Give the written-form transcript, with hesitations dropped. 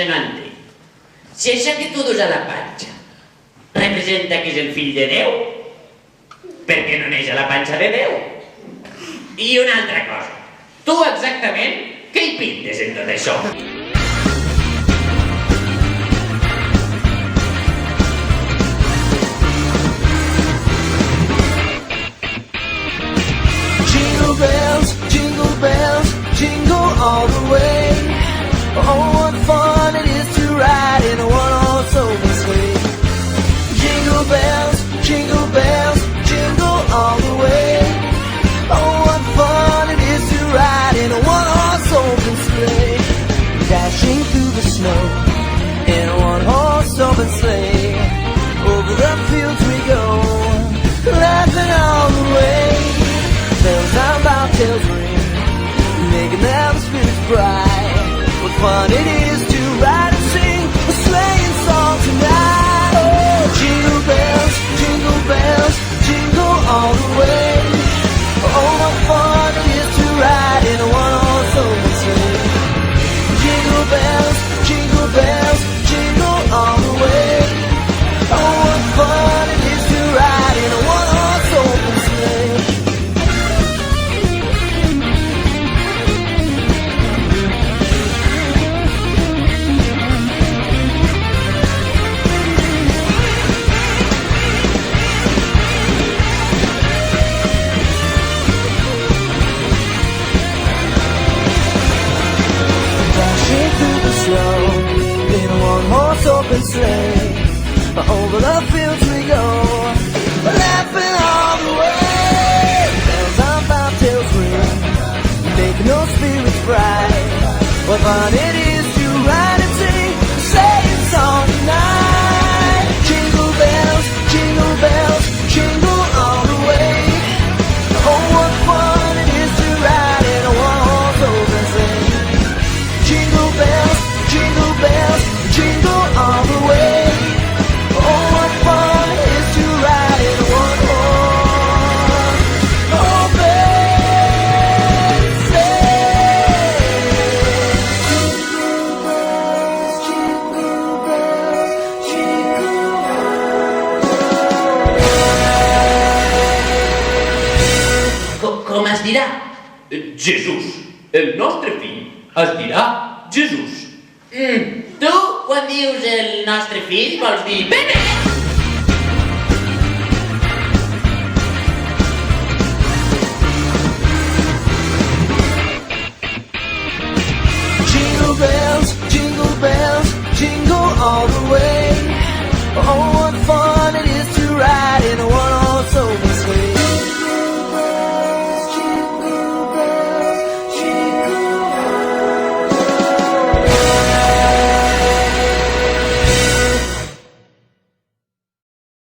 això no entenc. Si això que tu dus a la panxa representa que és el fill de Déu, per què no neix a la panxa de Déu? I una altra cosa, tu exactament què hi pintes en tot això? Jingle bells, jingle all the way. Oh, what fun it is to ride in a one-horse open sleigh. Jingle bells, jingle all the way. Oh, what fun it is to ride in a one-horse open sleigh. Dashing through the snow in a one-horse open sleigh. Over the fields we go, laughing all the way. Bells on bobtails ring, making them spirits bright. What fun it is to ride and sing a sleighing song tonight. Oh, jingle bells, jingle all the way. Oh, what fun it is to ride in a one-horse open sleigh. Jingle bells, jingle all the way. Oh, what fun it is to ride in a one-horse open sleigh. In a one-horse open sleigh, over the fields we go, laughing all the way. Bells on bobtails ring, making those spirits bright. What fun it is to ride and sing a sleighing song tonight. Jingle bells, jingle all the way. Oh, what fun it is to ride in a one-horse open sleigh. Jingle bells, jingle all the way. Oh, what fun it is to ride in a one-horse open sleigh. Jingle bells, Com es dirà? Jesús. El nostre fill es dirà Jesús. Tu, quan dius el nostre fill, vols dir Benet?